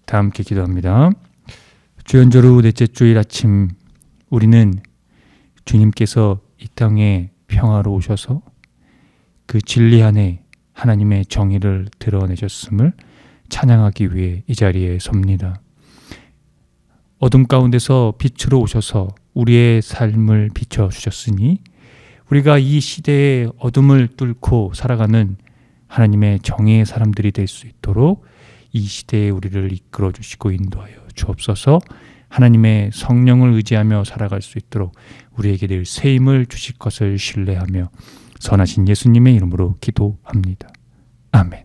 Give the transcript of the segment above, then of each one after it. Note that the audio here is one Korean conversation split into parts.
다 함께 기도합니다. 주연저루 넷째 주일 아침, 우리는 주님께서 이 땅에 평화로 오셔서 그 진리 안에 하나님의 정의를 드러내셨음을 찬양하기 위해 이 자리에 섭니다. 어둠 가운데서 빛으로 오셔서 우리의 삶을 비춰주셨으니 우리가 이 시대의 어둠을 뚫고 살아가는 하나님의 정의의 사람들이 될 수 있도록 이 시대에 우리를 이끌어 주시고 인도하여 주옵소서. 하나님의 성령을 의지하며 살아갈 수 있도록 우리에게 늘 새 힘을 주실 것을 신뢰하며 선하신 예수님의 이름으로 기도합니다. 아멘.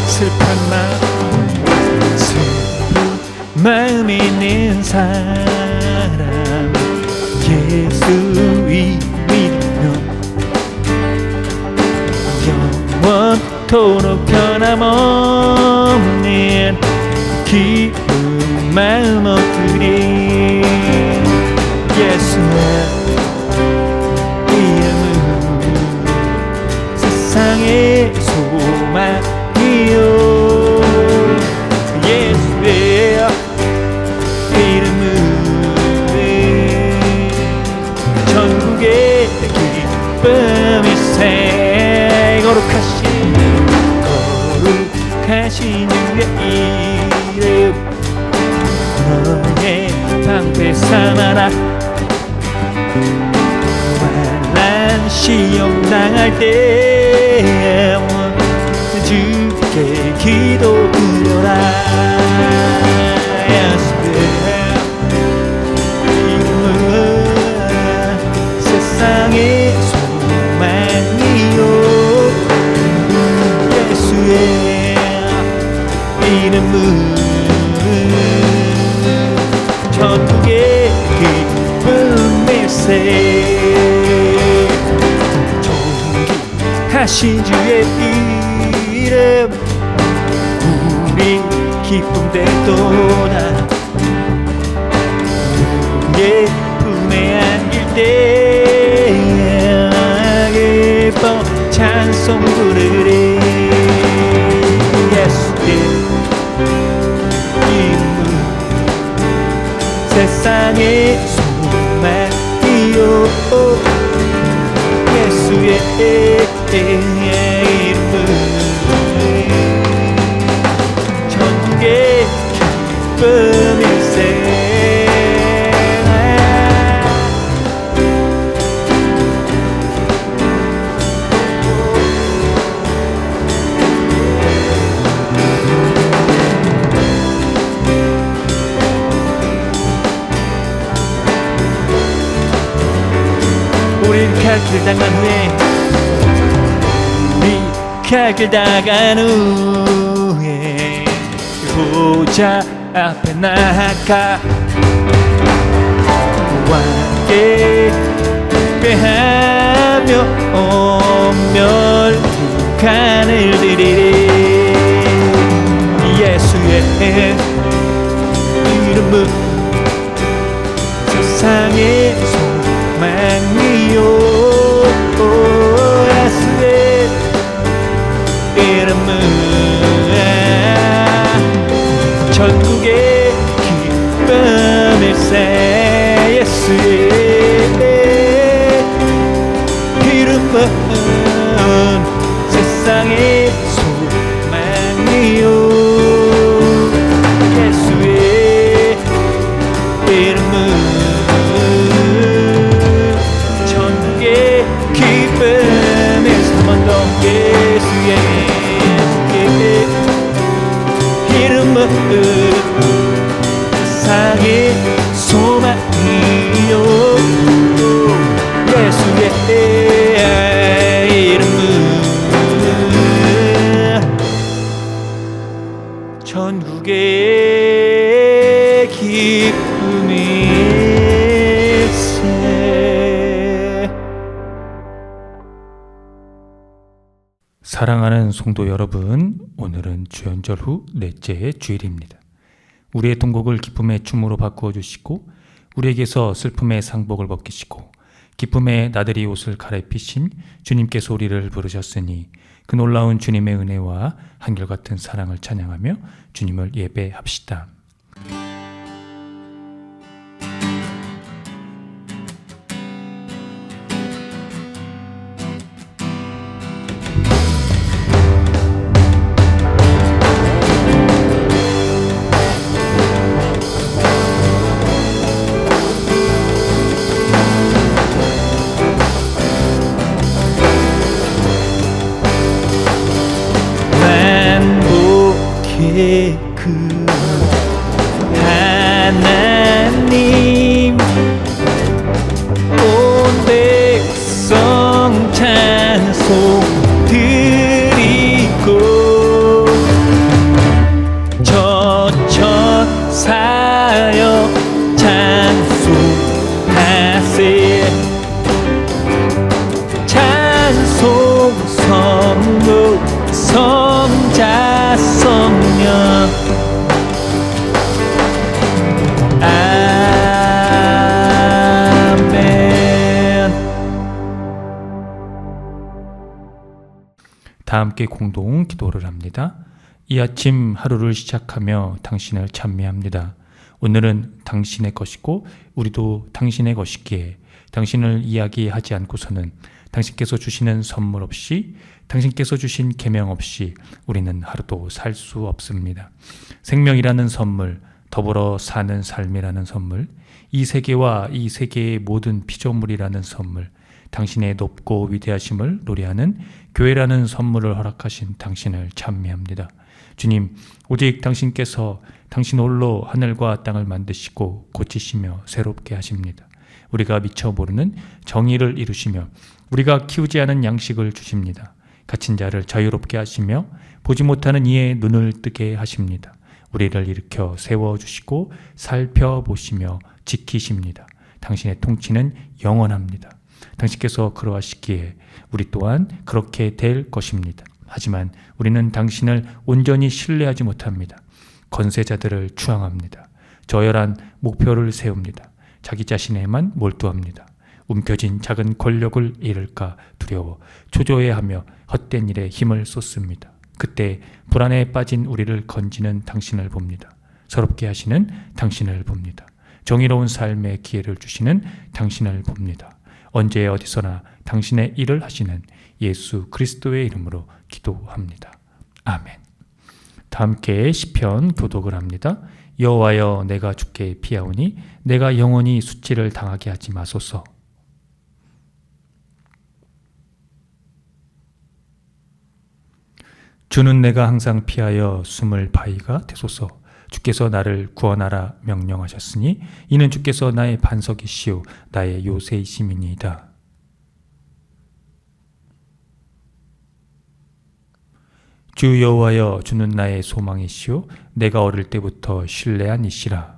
슬픈 마음 있는 사람 예수 믿으며 영원토록 변함없는 기쁜 마음 얻으리. 예수의 이름은 세상의 소망이요, 예수의 이름은 전국의 기쁨일세. 거룩하신 주의 이름, 너의 방패 삼아라. 환난 시험 당할 때 주께 기도 드려라. 예수의 이름은 세상의 소망이요, 예수의 이름은 전국의 기쁨일세. 존귀하신 주의 이름, 우리 기쁨 될도다. 우리의 품에 안길 때 기뻐 찬송 부르리. 예수의 이름은 세상의 소망이요, 예수의 이름은 전국의 기쁨일세. 우린 칼길 당한 후에 칼길 당한 후에 보좌 앞에 나가 왕께 예배하며 멸류관을 드리리. 예수의 이름은 세상의 소망이요, 예수의 이름은 전국의 기쁨일세. 예수의 이름은 세상의 소망이요, 예수의 이름은 전국의 기쁨일세. 한 번 더. 예수의 이름은 세상의 소망이요, 예수의 이름은 사랑하는 성도 여러분, 오늘은 주연절 후 넷째 주일입니다. 우리의 통곡을 기쁨의 춤으로 바꾸어 주시고 우리에게서 슬픔의 상복을 벗기시고 기쁨의 나들이 옷을 갈아입히신 주님께서 우리를 부르셨으니 그 놀라운 주님의 은혜와 한결같은 사랑을 찬양하며 주님을 예배합시다. 그 하나님 온 백성 찬송 드리고 저천 사역 찬송하세 찬송 성도 성자 성녀 다 함께 공동 기도를 합니다. 이 아침 하루를 시작하며 당신을 찬미합니다. 오늘은 당신의 것이고 우리도 당신의 것이기에 당신을 이야기하지 않고서는 당신께서 주시는 선물 없이 당신께서 주신 계명 없이 우리는 하루도 살 수 없습니다. 생명이라는 선물, 더불어 사는 삶이라는 선물, 이 세계와 이 세계의 모든 피조물이라는 선물, 당신의 높고 위대하심을 노래하는 교회라는 선물을 허락하신 당신을 찬미합니다. 주님, 오직 당신께서 당신 홀로 하늘과 땅을 만드시고 고치시며 새롭게 하십니다. 우리가 미처 모르는 정의를 이루시며 우리가 키우지 않은 양식을 주십니다. 갇힌 자를 자유롭게 하시며 보지 못하는 이의 눈을 뜨게 하십니다. 우리를 일으켜 세워주시고 살펴보시며 지키십니다. 당신의 통치는 영원합니다. 당신께서 그러하시기에 우리 또한 그렇게 될 것입니다. 하지만 우리는 당신을 온전히 신뢰하지 못합니다. 권세자들을 추앙합니다. 저열한 목표를 세웁니다. 자기 자신에만 몰두합니다. 움켜진 작은 권력을 잃을까 두려워 초조해하며 헛된 일에 힘을 쏟습니다. 그때 불안에 빠진 우리를 건지는 당신을 봅니다. 서럽게 하시는 당신을 봅니다. 정의로운 삶의 기회를 주시는 당신을 봅니다. 언제 어디서나 당신의 일을 하시는 예수 그리스도의 이름으로 기도합니다. 아멘. 다 함께 시편 교독을 합니다. 여호와여, 내가 주께 피하오니 내가 영원히 수치를 당하게 하지 마소서. 주는 내가 항상 피하여 숨을 바위가 되소서. 주께서 나를 구원하라 명령하셨으니 이는 주께서 나의 반석이시오 나의 요새이심이니이다. 주 여호와여, 주는 나의 소망이시오 내가 어릴 때부터 신뢰한 이시라.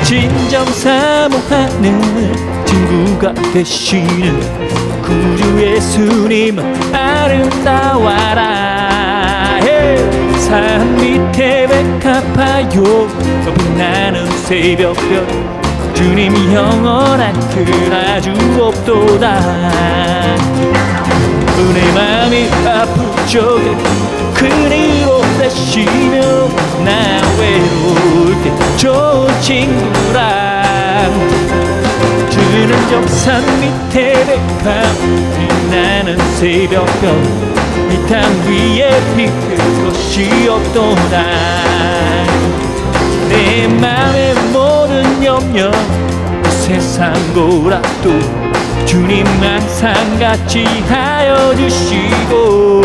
진정 사모하는 친구가 되시는 구주 예수님 아름다워라. 산 밑에 백합화요 빛나는 새벽별 주님이 영원한 그라주 없도다. 내 맘이 아플 적에 그리로 되시며 나 외로울 때 좋은 친구라. 주는 정산 밑에 백합 빛나는 새벽별 이 땅 위에 빛을 것이 없도다. 내 맘의 모든 염려 세상 고라도 주님 항상 같이 하여 주시고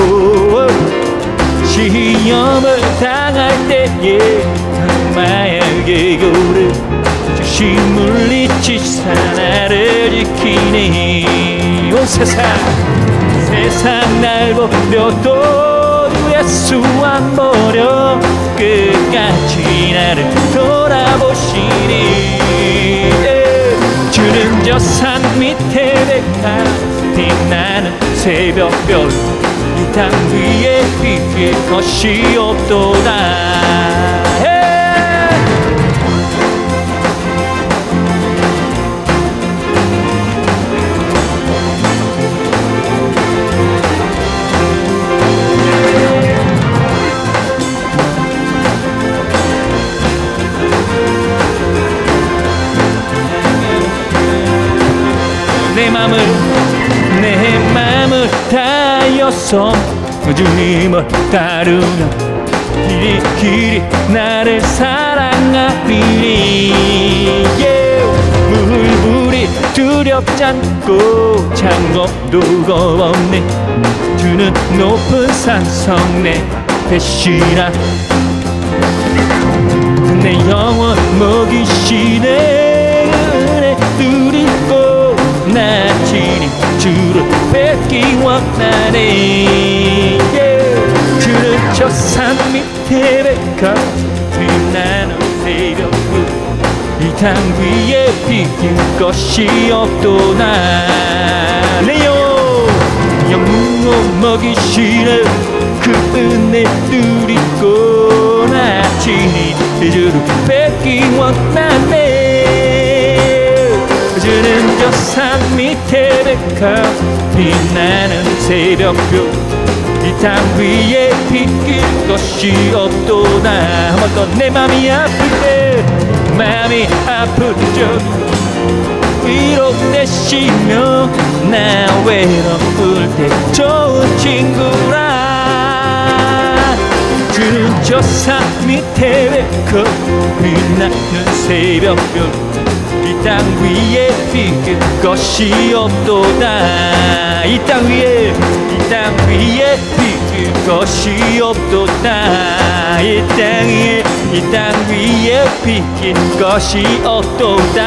시험을 당할 때에 마약의 고를 주시 물리치사 나를 지키니 온 세상 날 버려도 예수 안 버려 끝까지 나를 돌아보시니 주는 저 산 밑에 백합 빛나는 새벽별 이 땅 위에 비길 것이 없도다. 내 맘을 다하여서 주님을 따르며 길이 나를 사랑하리니 물불이 두렵지 않고 창검도 겁없네 주는 높은 산성 내 배시라 내 영혼 먹이시네 은혜 누리고 나 지니 주를 뵙기 원하네 주는 저 산 밑에 백합 빛나는 새벽불 이 땅 위에 비길 것이 없도다. 내 영혼 먹이시는 그 은혜 누리고 나 지니 주를 뵙기 원하네 주는 저 산 밑에 백합 빛나는 새벽별 이 땅 위에 비길 것이 없도다. 한 번 더 내 맘이 아플 때 맘이 아플 적 위로되시며 나 외로울 때 좋은 친구라 주는 저 산 밑에 백합 빛나는 새벽별 이 땅 위에 비길 것이 없도다. 이 땅 위에 비길 것이 없도다. 이 땅 위에 비길 것이 없도다.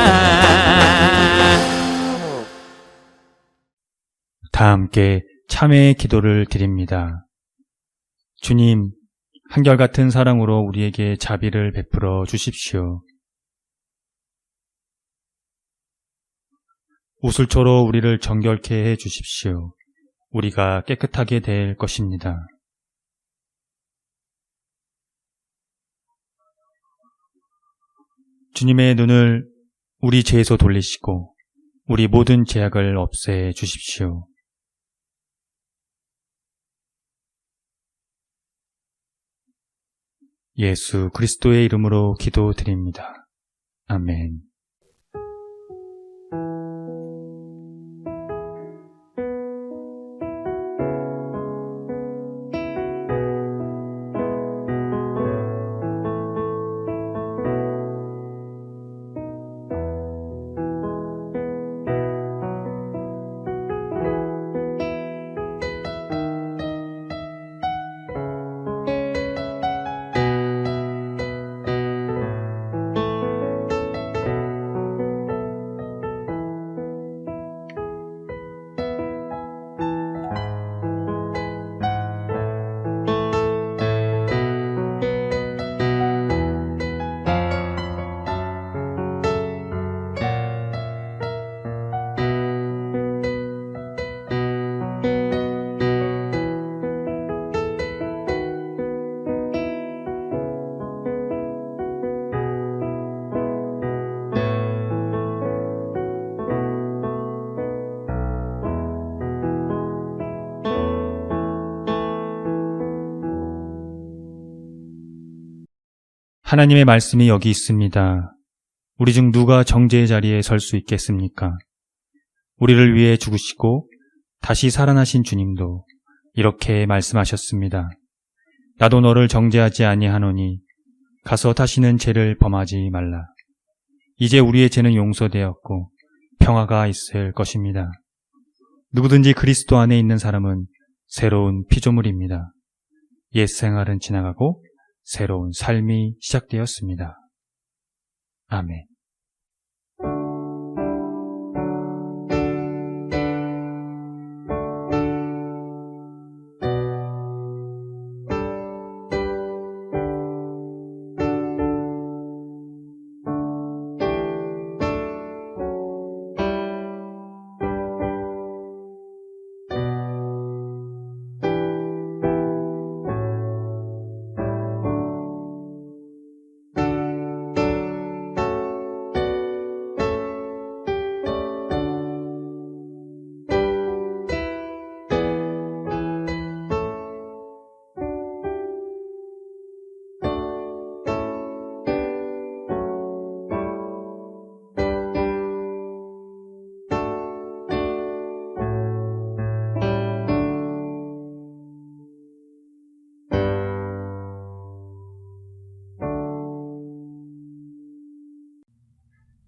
다 함께 참회의 기도를 드립니다. 주님, 한결같은 사랑으로 우리에게 자비를 베풀어 주십시오. 우슬초로 우리를 정결케 해 주십시오. 우리가 깨끗하게 될 것입니다. 주님의 눈을 우리 죄에서 돌리시고 우리 모든 죄악을 없애 주십시오. 예수 그리스도의 이름으로 기도드립니다. 아멘. 하나님의 말씀이 여기 있습니다. 우리 중 누가 정죄의 자리에 설 수 있겠습니까? 우리를 위해 죽으시고 다시 살아나신 주님도 이렇게 말씀하셨습니다. 나도 너를 정죄하지 아니하노니 가서 다시는 죄를 범하지 말라. 이제 우리의 죄는 용서되었고 평화가 있을 것입니다. 누구든지 그리스도 안에 있는 사람은 새로운 피조물입니다. 옛 생활은 지나가고 새로운 삶이 시작되었습니다. 아멘.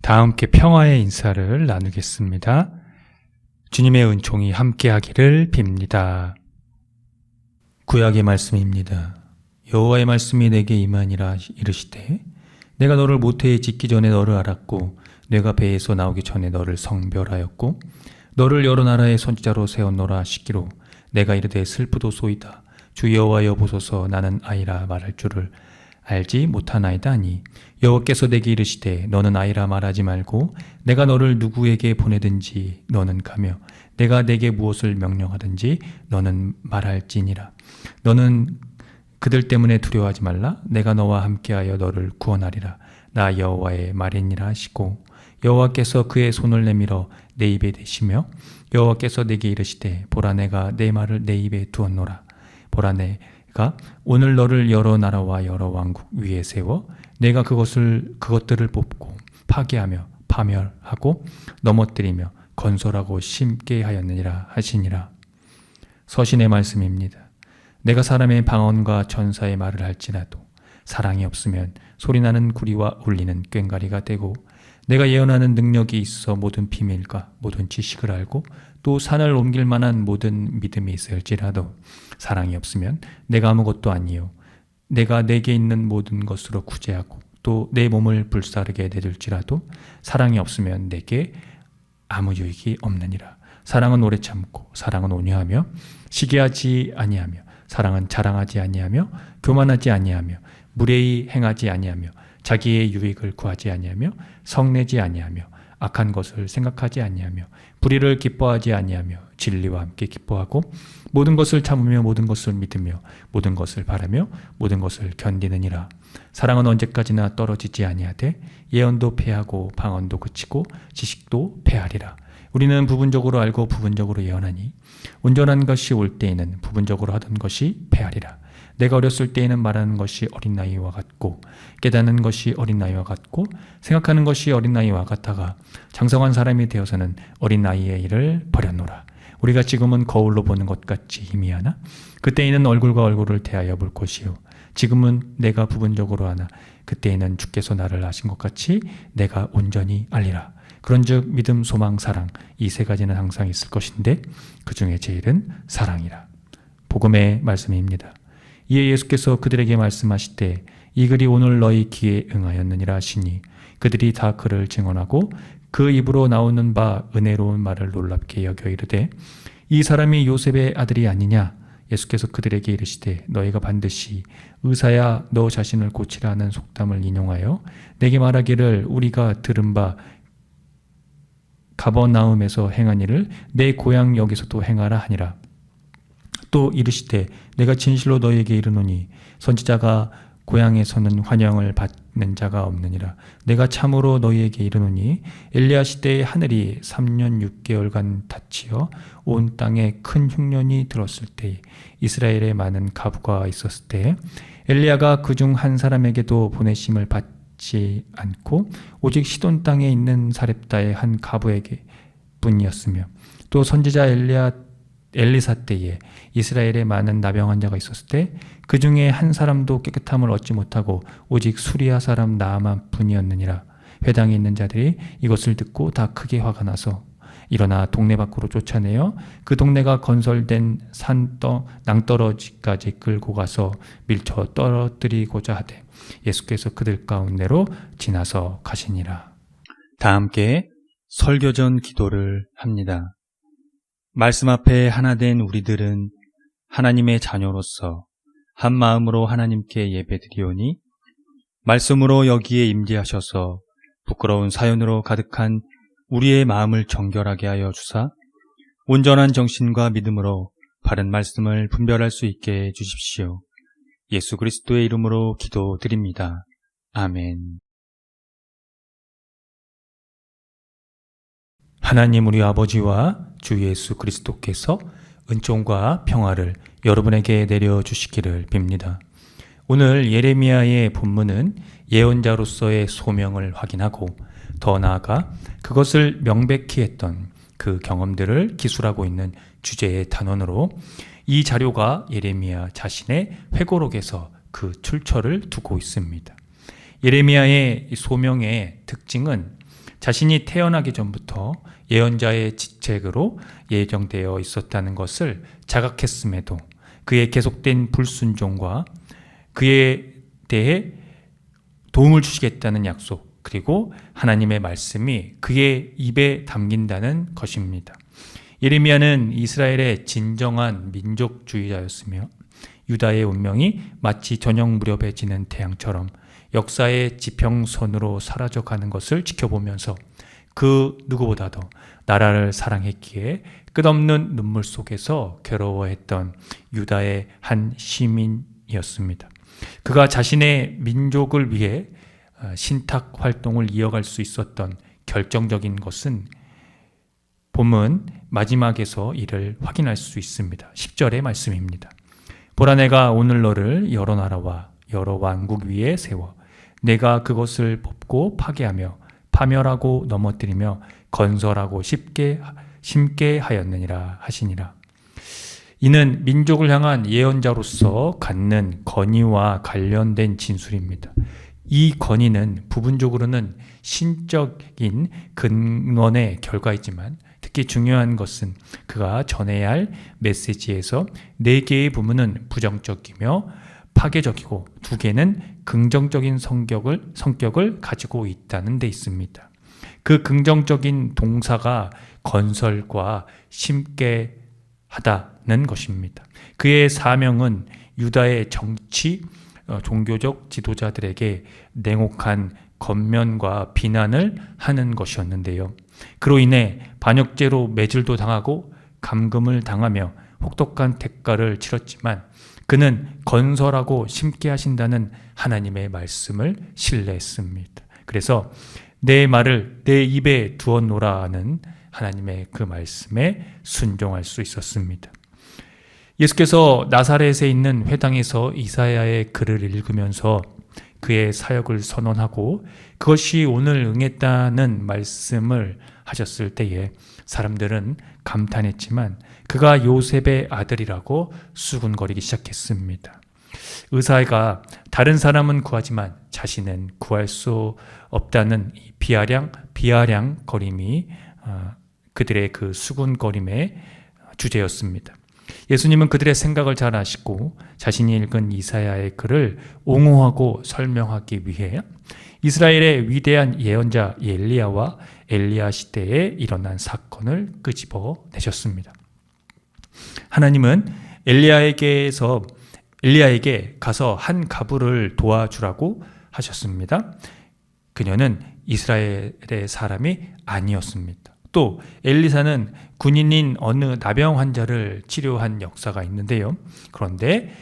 다 함께 평화의 인사를 나누겠습니다. 주님의 은총이 함께하기를 빕니다. 구약의 말씀입니다. 여호와의 말씀이 내게 임하니라 이르시되 내가 너를 모태에 짓기 전에 너를 알았고 내가 배에서 나오기 전에 너를 성별하였고 너를 여러 나라의 선지자로 세웠노라 하시기로 내가 이르되 슬프도소이다. 주 여호와여 보소서 나는 아이라 말할 줄을 알지 못하나이다 하니 여호와께서 내게 이르시되 너는 아이라 말하지 말고 내가 너를 누구에게 보내든지 너는 가며 내가 내게 무엇을 명령하든지 너는 말할지니라. 너는 그들 때문에 두려워하지 말라. 내가 너와 함께하여 너를 구원하리라. 나 여호와의 말이니라 하시고 여호와께서 그의 손을 내밀어 내 입에 대시며 여호와께서 내게 이르시되 보라 내가 내 말을 내 입에 두었노라. 보라 내가 오늘 너를 여러 나라와 여러 왕국 위에 세워 내가 그것들을 뽑고 파괴하며 파멸하고 넘어뜨리며 건설하고 심게 하였느니라 하시니라. 서신의 말씀입니다. 내가 사람의 방언과 천사의 말을 할지라도 사랑이 없으면 소리나는 구리와 울리는 꽹과리가 되고 내가 예언하는 능력이 있어 모든 비밀과 모든 지식을 알고 또 산을 옮길 만한 모든 믿음이 있을지라도 사랑이 없으면 내가 아무것도 아니요 내가 내게 있는 모든 것으로 구제하고 또 내 몸을 불사르게 내줄지라도 사랑이 없으면 내게 아무 유익이 없느니라. 사랑은 오래 참고 사랑은 온유하며 시기하지 아니하며 사랑은 자랑하지 아니하며 교만하지 아니하며 무례히 행하지 아니하며 자기의 유익을 구하지 아니하며 성내지 아니하며 악한 것을 생각하지 아니하며 불의를 기뻐하지 아니하며 진리와 함께 기뻐하고 모든 것을 참으며 모든 것을 믿으며 모든 것을 바라며 모든 것을 견디느니라. 사랑은 언제까지나 떨어지지 아니하되 예언도 패하고 방언도 그치고 지식도 패하리라. 우리는 부분적으로 알고 부분적으로 예언하니 온전한 것이 올 때에는 부분적으로 하던 것이 패하리라. 내가 어렸을 때에는 말하는 것이 어린 나이와 같고 깨닫는 것이 어린 나이와 같고 생각하는 것이 어린 나이와 같다가 장성한 사람이 되어서는 어린 나이의 일을 버렸노라. 우리가 지금은 거울로 보는 것 같이 희미하나 그때에는 얼굴과 얼굴을 대하여 볼 것이요 지금은 내가 부분적으로 하나 그때에는 주께서 나를 아신 것 같이 내가 온전히 알리라. 그런즉 믿음, 소망, 사랑 이 세 가지는 항상 있을 것인데 그 중에 제일은 사랑이라. 복음의 말씀입니다. 이에 예수께서 그들에게 말씀하시되 이 글이 오늘 너희 귀에 응하였느니라 하시니 그들이 다 그를 증언하고 그 입으로 나오는 바 은혜로운 말을 놀랍게 여겨 이르되 이 사람이 요셉의 아들이 아니냐. 예수께서 그들에게 이르시되 너희가 반드시 의사야 너 자신을 고치라 하는 속담을 인용하여 내게 말하기를 우리가 들은 바 가버나움에서 행한 일을 내 고향 여기서도 행하라 하니라. 또 이르시되 내가 진실로 너희에게 이르노니 선지자가 고향에서는 환영을 받는 자가 없느니라. 내가 참으로 너희에게 이르노니 엘리야 시대에 하늘이 3년 6개월간 닫히어 온 땅에 큰 흉년이 들었을 때에 이스라엘에 많은 가부가 있었을 때에 엘리야가 그중 한 사람에게도 보내심을 받지 않고 오직 시돈 땅에 있는 사렙다의 한 가부에게 뿐이었으며 또 선지자 엘리사 때에 이스라엘에 많은 나병 환자가 있었을 때 그 중에 한 사람도 깨끗함을 얻지 못하고 오직 수리아 사람 나아만 뿐이었느니라. 회당에 있는 자들이 이것을 듣고 다 크게 화가 나서 일어나 동네 밖으로 쫓아내어 그 동네가 건설된 낭떠러지까지 끌고 가서 밀쳐 떨어뜨리고자 하되 예수께서 그들 가운데로 지나서 가시니라. 다 함께 설교전 기도를 합니다. 말씀 앞에 하나 된 우리들은 하나님의 자녀로서 한 마음으로 하나님께 예배드리오니 말씀으로 여기에 임재하셔서 부끄러운 사연으로 가득한 우리의 마음을 정결하게 하여 주사 온전한 정신과 믿음으로 바른 말씀을 분별할 수 있게 해주십시오. 예수 그리스도의 이름으로 기도드립니다. 아멘. 하나님 우리 아버지와 주 예수 그리스도께서 은총과 평화를 여러분에게 내려주시기를 빕니다. 오늘 예레미야의 본문은 예언자로서의 소명을 확인하고 더 나아가 그것을 명백히 했던 그 경험들을 기술하고 있는 주제의 단원으로 이 자료가 예레미야 자신의 회고록에서 그 출처를 두고 있습니다. 예레미야의 소명의 특징은 자신이 태어나기 전부터 예언자의 직책으로 예정되어 있었다는 것을 자각했음에도 그의 계속된 불순종과 그에 대해 도움을 주시겠다는 약속, 그리고 하나님의 말씀이 그의 입에 담긴다는 것입니다. 예레미야는 이스라엘의 진정한 민족주의자였으며 유다의 운명이 마치 저녁 무렵에 지는 태양처럼 역사의 지평선으로 사라져가는 것을 지켜보면서 그 누구보다도 나라를 사랑했기에 끝없는 눈물 속에서 괴로워했던 유다의 한 시민이었습니다. 그가 자신의 민족을 위해 신탁 활동을 이어갈 수 있었던 결정적인 것은 본문 마지막에서 이를 확인할 수 있습니다. 10절의 말씀입니다. 보라, 내가 오늘 너를 여러 나라와 여러 왕국 위에 세워 내가 그것을 뽑고 파괴하며 파멸하고 넘어뜨리며 건설하고 심게 하였느니라 하시니라. 이는 민족을 향한 예언자로서 갖는 권위와 관련된 진술입니다. 이 권위는 부분적으로는 신적인 근원의 결과이지만 특히 중요한 것은 그가 전해야 할 메시지에서 4개의 부분은 부정적이며 파괴적이고 2개는 긍정적인 성격을 가지고 있다는 데 있습니다. 그 긍정적인 동사가 건설과 심게 하다는 것입니다. 그의 사명은 유다의 정치, 종교적 지도자들에게 냉혹한 권면과 비난을 하는 것이었는데요. 그로 인해 반역죄로 매질도 당하고 감금을 당하며 혹독한 대가를 치렀지만 그는 건설하고 심게 하신다는 하나님의 말씀을 신뢰했습니다. 그래서 내 말을 내 입에 두었노라는 하나님의 그 말씀에 순종할 수 있었습니다. 예수께서 나사렛에 있는 회당에서 이사야의 글을 읽으면서 그의 사역을 선언하고 그것이 오늘 응했다는 말씀을 하셨을 때에 사람들은 감탄했지만 그가 요셉의 아들이라고 수군거리기 시작했습니다. 의사가 다른 사람은 구하지만 자신은 구할 수 없다는 비아량 거림이 그들의 그 수군거림의 주제였습니다. 예수님은 그들의 생각을 잘 아시고 자신이 읽은 이사야의 글을 옹호하고 설명하기 위해 이스라엘의 위대한 예언자 엘리야와 엘리야 시대에 일어난 사건을 끄집어내셨습니다. 하나님은 엘리야에게 가서 한 가부를 도와주라고 하셨습니다. 그녀는 이스라엘의 사람이 아니었습니다. 또 엘리사는 군인인 어느 나병 환자를 치료한 역사가 있는데요. 그런데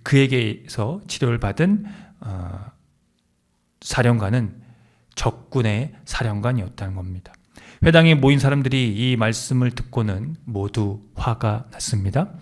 그에게서 치료를 받은 사령관은 적군의 사령관이었다는 겁니다. 회당에 모인 사람들이 이 말씀을 듣고는 모두 화가 났습니다.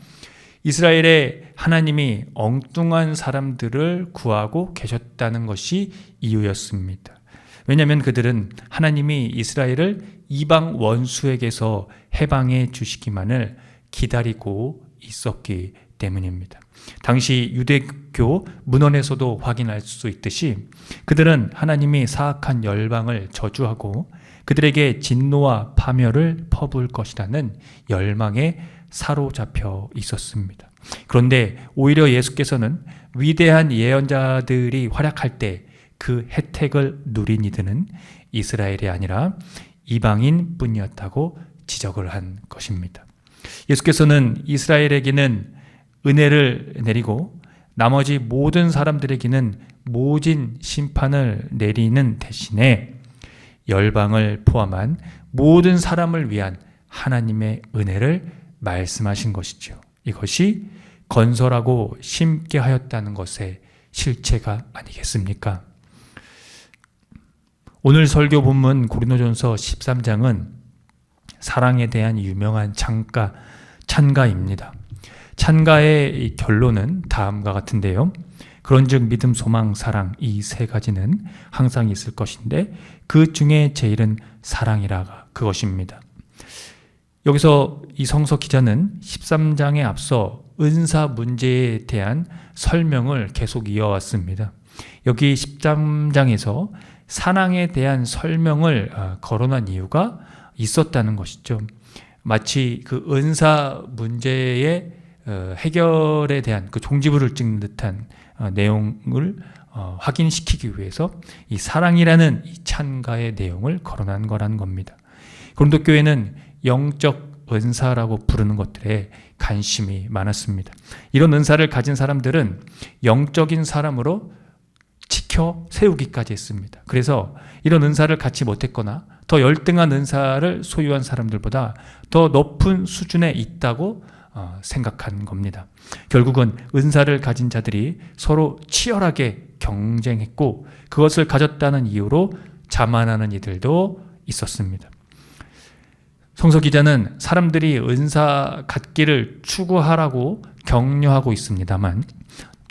이스라엘의 하나님이 엉뚱한 사람들을 구하고 계셨다는 것이 이유였습니다. 왜냐하면 그들은 하나님이 이스라엘을 이방 원수에게서 해방해 주시기만을 기다리고 있었기 때문입니다. 당시 유대교 문헌에서도 확인할 수 있듯이 그들은 하나님이 사악한 열방을 저주하고 그들에게 진노와 파멸을 퍼부을 것이라는 열망에 사로잡혀 있었습니다. 그런데 오히려 예수께서는 위대한 예언자들이 활약할 때 그 혜택을 누린 이들은 이스라엘이 아니라 이방인 뿐이었다고 지적을 한 것입니다. 예수께서는 이스라엘에게는 은혜를 내리고 나머지 모든 사람들에게는 모진 심판을 내리는 대신에 열방을 포함한 모든 사람을 위한 하나님의 은혜를 말씀하신 것이죠. 이것이 건설하고 심게 하였다는 것의 실체가 아니겠습니까? 오늘 설교 본문 고린도전서 13장은 사랑에 대한 유명한 찬가입니다. 찬가의 결론은 다음과 같은데요. 그런즉 믿음, 소망, 사랑 이 세 가지는 항상 있을 것인데 그 중에 제일은 사랑이라 그것입니다. 여기서 이 성서 기자는 13장에 앞서 은사 문제에 대한 설명을 계속 이어왔습니다. 여기 13장에서 사랑에 대한 설명을 거론한 이유가 있었다는 것이죠. 마치 그 은사 문제의 해결에 대한 그 종지부를 찍는 듯한 내용을 확인시키기 위해서 이 사랑이라는 이 찬가의 내용을 거론한 거라는 겁니다. 고린도 교회는 영적 은사라고 부르는 것들에 관심이 많았습니다. 이런 은사를 가진 사람들은 영적인 사람으로 지켜 세우기까지 했습니다. 그래서 이런 은사를 갖지 못했거나 더 열등한 은사를 소유한 사람들보다 더 높은 수준에 있다고 생각한 겁니다. 결국은 은사를 가진 자들이 서로 치열하게 경쟁했고 그것을 가졌다는 이유로 자만하는 이들도 있었습니다. 성서 기자는 사람들이 은사 갖기를 추구하라고 격려하고 있습니다만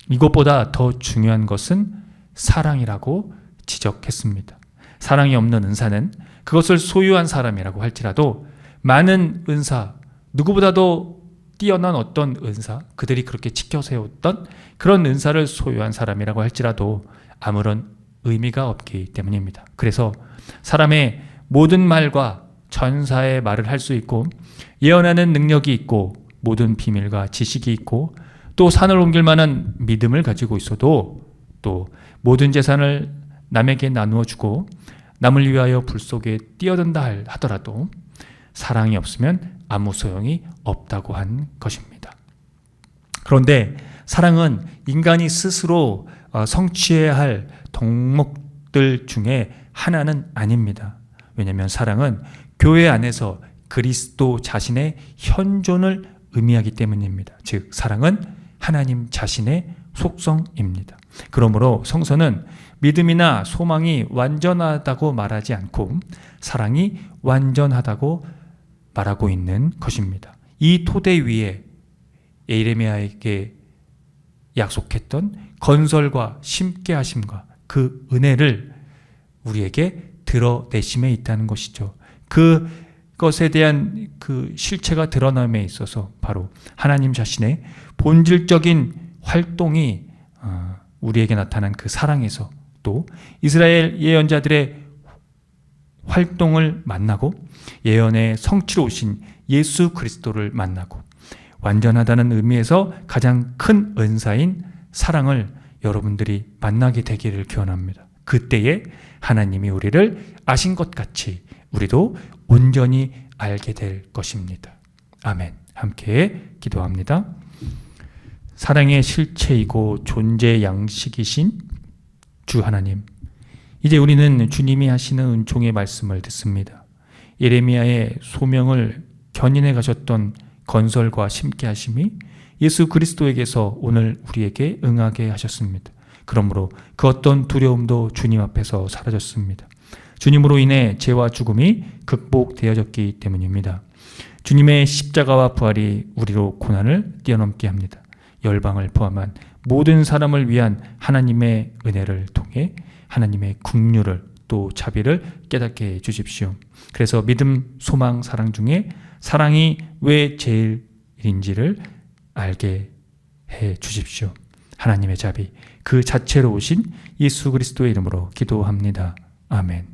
이것보다 더 중요한 것은 사랑이라고 지적했습니다. 사랑이 없는 은사는 그것을 소유한 사람이라고 할지라도 많은 은사, 누구보다도 뛰어난 어떤 은사, 그들이 그렇게 지켜세웠던 그런 은사를 소유한 사람이라고 할지라도 아무런 의미가 없기 때문입니다. 그래서 사람의 모든 말과 전사의 말을 할 수 있고 예언하는 능력이 있고 모든 비밀과 지식이 있고 또 산을 옮길 만한 믿음을 가지고 있어도 또 모든 재산을 남에게 나누어 주고 남을 위하여 불 속에 뛰어든다 하더라도 사랑이 없으면 아무 소용이 없다고 한 것입니다. 그런데 사랑은 인간이 스스로 성취해야 할 덕목들 중에 하나는 아닙니다. 왜냐하면 사랑은 교회 안에서 그리스도 자신의 현존을 의미하기 때문입니다. 즉 사랑은 하나님 자신의 속성입니다. 그러므로 성서는 믿음이나 소망이 완전하다고 말하지 않고 사랑이 완전하다고 말하고 있는 것입니다. 이 토대 위에 예레미야에게 약속했던 건설과 심게 하심과 그 은혜를 우리에게 드러내심에 있다는 것이죠. 그것에 대한 그 실체가 드러남에 있어서 바로 하나님 자신의 본질적인 활동이 우리에게 나타난 그 사랑에서 또 이스라엘 예언자들의 활동을 만나고 예언의 성취로 오신 예수 그리스도를 만나고 완전하다는 의미에서 가장 큰 은사인 사랑을 여러분들이 만나게 되기를 기원합니다. 그때에 하나님이 우리를 아신 것 같이 우리도 온전히 알게 될 것입니다. 아멘. 함께 기도합니다. 사랑의 실체이고 존재 양식이신 주 하나님, 이제 우리는 주님이 하시는 은총의 말씀을 듣습니다. 예레미야의 소명을 견인해 가셨던 건설과 심게 하심이 예수 그리스도에게서 오늘 우리에게 응하게 하셨습니다. 그러므로 그 어떤 두려움도 주님 앞에서 사라졌습니다. 주님으로 인해 죄와 죽음이 극복되어졌기 때문입니다. 주님의 십자가와 부활이 우리로 고난을 뛰어넘게 합니다. 열방을 포함한 모든 사람을 위한 하나님의 은혜를 통해 하나님의 긍휼을 또 자비를 깨닫게 해 주십시오. 그래서 믿음, 소망, 사랑 중에 사랑이 왜 제일인지를 알게 해 주십시오. 하나님의 자비, 그 자체로 오신 예수 그리스도의 이름으로 기도합니다. 아멘.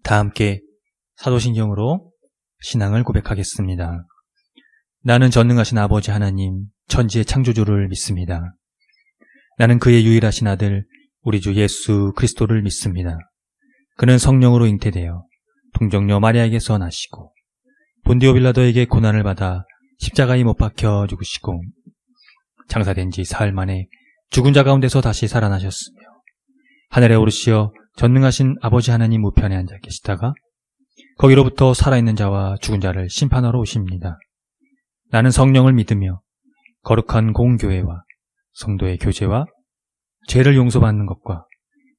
다 함께 사도신경으로 신앙을 고백하겠습니다. 나는 전능하신 아버지 하나님, 천지의 창조주를 믿습니다. 나는 그의 유일하신 아들, 우리 주 예수 그리스도를 믿습니다. 그는 성령으로 잉태되어 동정녀 마리아에게서 나시고 본디오 빌라도에게 고난을 받아 십자가에 못 박혀 죽으시고 장사된 지 사흘 만에 죽은 자 가운데서 다시 살아나셨으며 하늘에 오르시어 전능하신 아버지 하나님 우편에 앉아 계시다가 거기로부터 살아있는 자와 죽은 자를 심판하러 오십니다. 나는 성령을 믿으며 거룩한 공교회와 성도의 교제와 죄를 용서받는 것과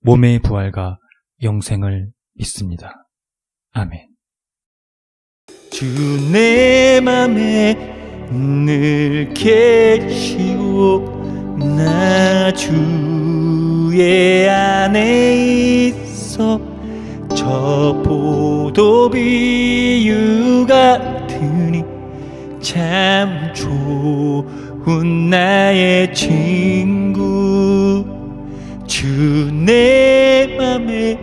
몸의 부활과 영생을 믿습니다. 아멘. 주 내 맘에 늘 계시고 나 주의 안에 있어 저 포도비유 같으니 참 좋은 나의 친구 주 내 맘에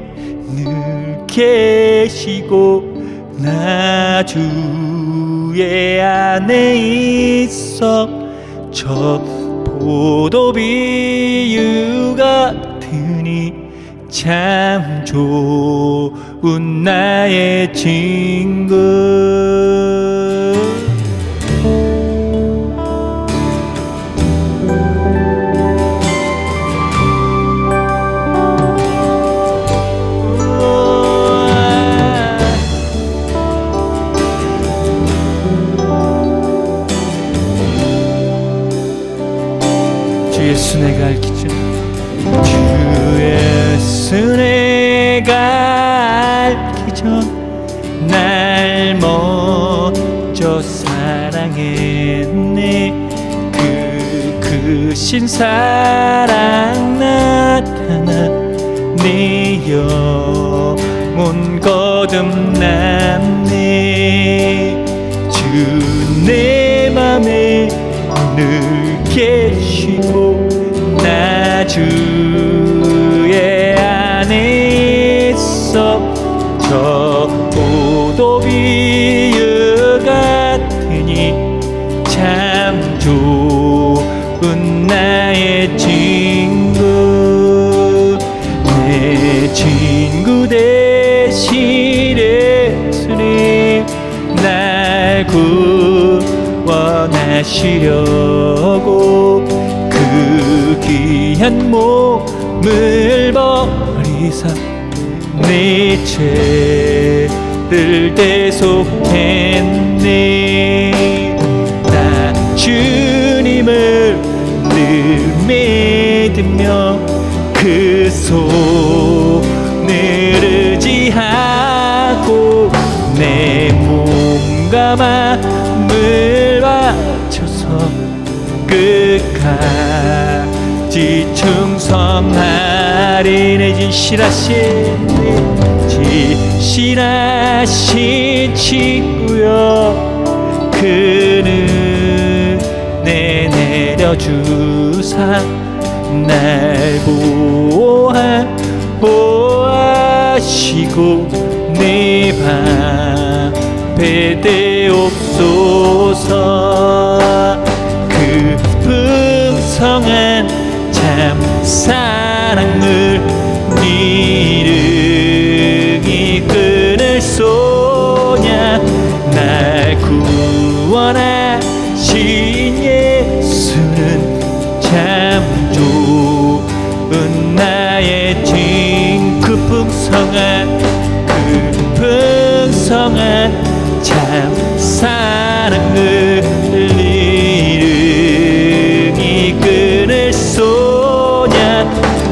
늘 계시고 나 주의 안에 있어 저 포도비유 같으니 참 좋은 나의 친구 주 예수 내가 알기 전 주 예수 내가 알기 전 날 먼저 사랑했네 크신 사랑 나타나 내 영혼 거듭났네 주 내 맘에 늘 계시고 나 주의 안에 있어 저 포도비유 같으니 참 좋은 나의 친구 내 친구 대신 예수님 날 구원하시려고 그 귀한 몸을 버리사 내 죄를 대속했네 나 주님을 늘 믿으며 그 손을 의지하고 내 몸과 마음을 바쳐서 끝까지 충성하리 내 진실하신 친구여 그는 내 내려주사 날 보호하시고 내 방패 되옵소서 그 풍성한 참 사랑을 이르기 끊을 소냐 날 구원하신 예수는 참 좋은 나의 그 풍성한 참 사랑을 이르기 끊을 소냐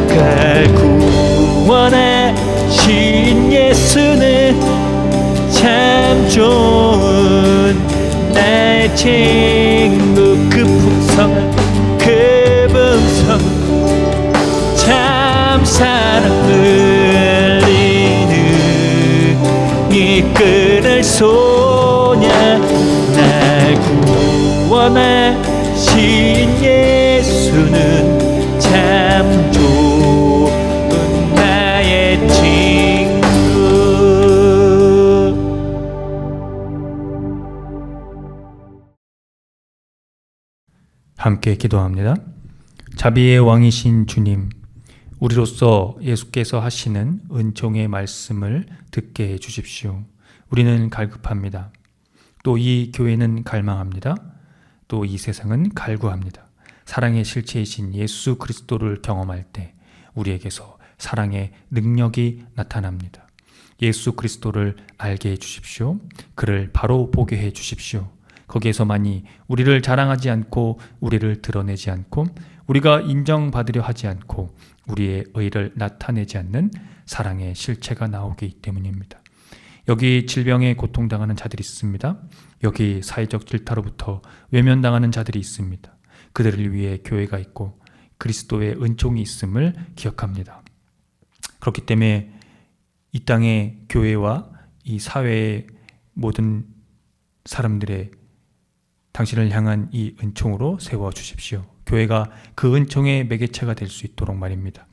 날 구원하신 예수는 참 좋은 나의 친구 그 풍성한 참 사랑을 이르기 끊을 소냐 날 구원하신 예수는 참 좋은 나의 친구 참 좋은 나의 친구 그 풍성한 참 사랑을 이르기 끊을 소냐 날 구원하신 예수는 참 좋은 나의 친구 참 좋은 나의 친구 그 풍성한 참 사랑을 이르기 끊을 소냐 날 구원하신 예수는 참 좋은 나의 친구 참 좋은 나의 친구 그 풍성한 참 사랑을 이르기 끊을 소냐 날 구원하신 예수는 참 좋은 나의 친구 함께 기도합니다. 자비의 왕이신 주님, 우리로서 예수께서 하시는 은총의 말씀을 듣게 해 주십시오. 우리는 갈급합니다. 또 이 교회는 갈망합니다. 또 이 세상은 갈구합니다. 사랑의 실체이신 예수 그리스도를 경험할 때 우리에게서 사랑의 능력이 나타납니다. 예수 그리스도를 알게 해 주십시오. 그를 바로 보게 해 주십시오. 거기에서만이 우리를 자랑하지 않고 우리를 드러내지 않고 우리가 인정받으려 하지 않고 우리의 의를 나타내지 않는 사랑의 실체가 나오기 때문입니다. 여기 질병에 고통당하는 자들이 있습니다. 여기 사회적 질타로부터 외면당하는 자들이 있습니다. 그들을 위해 교회가 있고 그리스도의 은총이 있음을 기억합니다. 그렇기 때문에 이 땅의 교회와 이 사회의 모든 사람들의 당신을 향한 이 은총으로 세워주십시오. 교회가 그 은총의 매개체가 될 수 있도록 말입니다.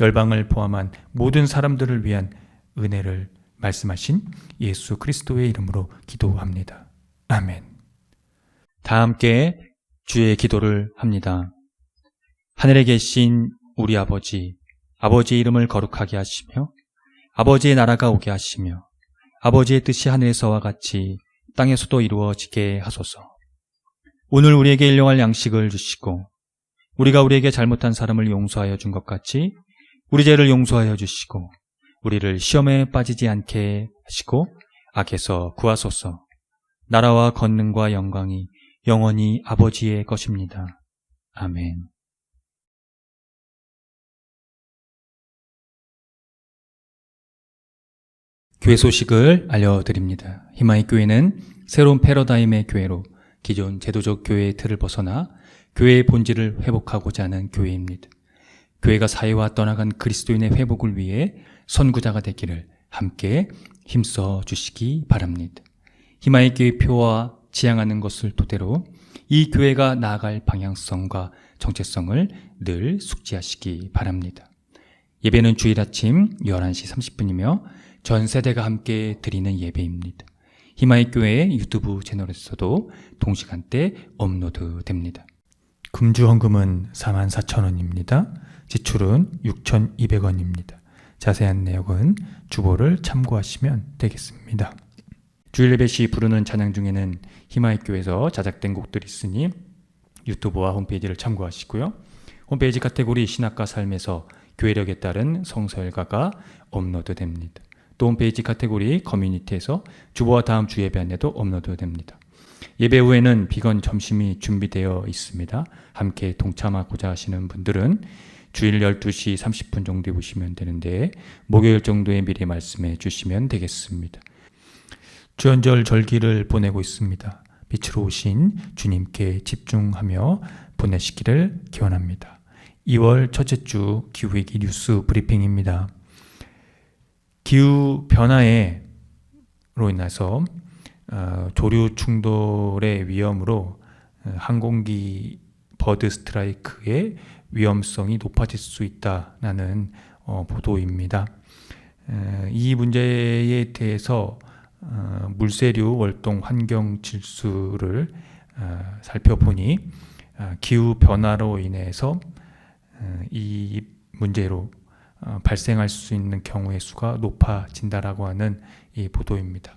열방을 포함한 모든 사람들을 위한 은혜를 말씀하신 예수 그리스도의 이름으로 기도합니다. 아멘. 다 함께 주의 기도를 합니다. 하늘에 계신 우리 아버지, 아버지의 이름을 거룩하게 하시며 아버지의 나라가 오게 하시며 아버지의 뜻이 하늘에서와 같이 땅에서도 이루어지게 하소서. 오늘 우리에게 일용할 양식을 주시고 우리가 우리에게 잘못한 사람을 용서하여 준 것 같이 우리 죄를 용서하여 주시고 우리를 시험에 빠지지 않게 하시고 악에서 구하소서. 나라와 권능과 영광이 영원히 아버지의 것입니다. 아멘. 교회 소식을 알려드립니다. 희망의 교회는 새로운 패러다임의 교회로 기존 제도적 교회의 틀을 벗어나 교회의 본질을 회복하고자 하는 교회입니다. 교회가 사회와 떠나간 그리스도인의 회복을 위해 선구자가 되기를 함께 힘써 주시기 바랍니다. 희망의 교회 표와 지향하는 것을 토대로 이 교회가 나아갈 방향성과 정체성을 늘 숙지하시기 바랍니다. 예배는 주일 아침 11시 30분이며 전 세대가 함께 드리는 예배입니다. 희망의 교회 유튜브 채널에서도 동시간대 업로드됩니다. 금주 헌금은 44,000원입니다. 지출은 6,200원입니다. 자세한 내용은 주보를 참고하시면 되겠습니다. 주일 예배 시 부르는 찬양 중에는 희망의 교회에서 자작된 곡들이 있으니 유튜브와 홈페이지를 참고하시고요. 홈페이지 카테고리 신학과 삶에서 교회력에 따른 성서일가가 업로드됩니다. 또 홈페이지 카테고리 커뮤니티에서 주보와 다음 주 예배 안내도 업로드됩니다. 예배 후에는 비건 점심이 준비되어 있습니다. 함께 동참하고자 하시는 분들은 주일 12시 30분 정도에 오시면 되는데 목요일 정도에 미리 말씀해 주시면 되겠습니다. 주연절 절기를 보내고 있습니다. 빛으로 오신 주님께 집중하며 보내시기를 기원합니다. 2월 첫째 주 기후위기 뉴스 브리핑입니다. 기후 변화로 인해서 조류 충돌의 위험으로 항공기 버드 스트라이크의 위험성이 높아질 수 있다는 보도입니다. 이 문제에 대해서 물세류 월동 환경 질수를 살펴보니 기후 변화로 인해서 이 문제로 발생할 수 있는 경우의 수가 높아진다라고 하는 이 보도입니다.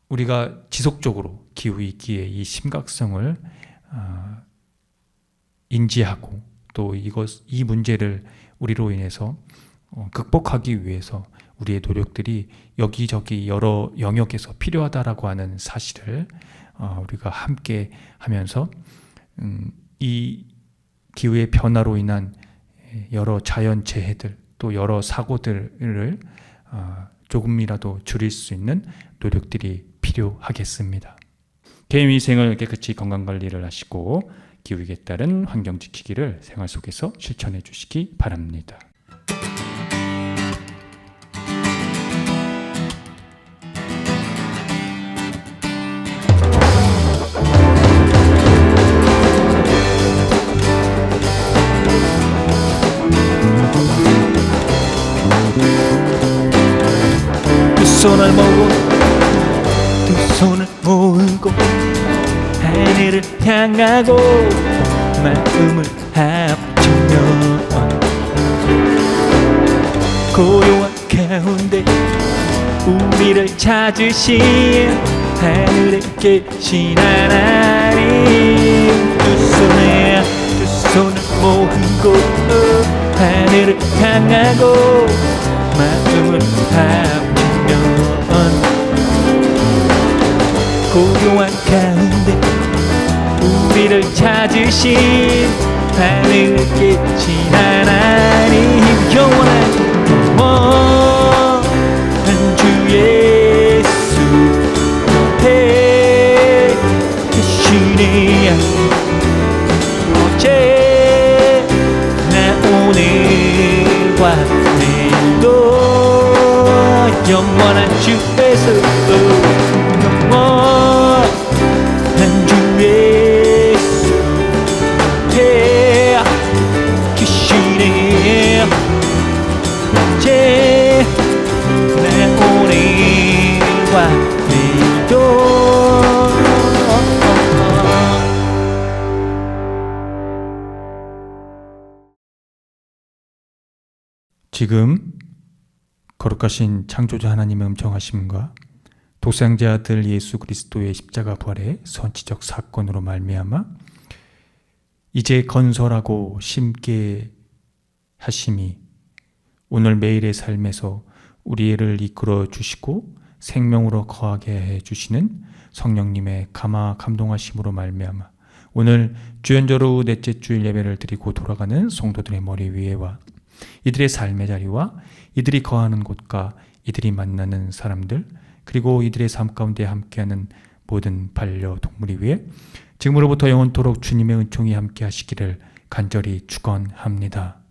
우리가 지속적으로 기후위기의 이 심각성을 인지하고 또 이 문제를 우리로 인해서 극복하기 위해서 우리의 노력들이 여기저기 여러 영역에서 필요하다라고 하는 사실을 우리가 함께 하면서 이 기후의 변화로 인한 여러 자연재해들 또 여러 사고들을 조금이라도 줄일 수 있는 노력들이 필요하겠습니다. 개인위생을 깨끗이 건강관리를 하시고 기후위기에 따른 환경 지키기를 생활 속에서 실천해 주시기 바랍니다. 두 손을 모으고 하늘을 향하고 마음을 합치면 고요한 가운데 우리를 찾으신 하늘에 계신 하나님 두 손을 모으고 하늘을 향하고 마음을 합치면 고요한 가운데 우리를 찾으신 하늘에 계신 하나님 영원한 주 예수 옆에 계시네 어제 나 오늘과 내일도 영원한 주 예수 영원한 주 예수 옆에 계시네 어제 내 오늘과 내일도 지금 거룩하신 창조주 하나님의 음정하심과 독생자 아들 예수 그리스도의 십자가 부활의 선지적 사건으로 말미암아 이제 건설하고 심게 하심이 오늘 매일의 삶에서 우리를 이끌어 주시고 생명으로 거하게 해 주시는 성령님의 감동하심으로 말미암아 오늘 주연절 후 넷째 주일 예배를 드리고 돌아가는 성도들의 머리 위에와 이들의 삶의 자리와 이들이 거하는 곳과 이들이 만나는 사람들 그리고 이들의 삶 가운데 함께하는 모든 반려동물이 위해 지금으로부터 영원토록 주님의 은총이 함께 하시기를 간절히 축원합니다.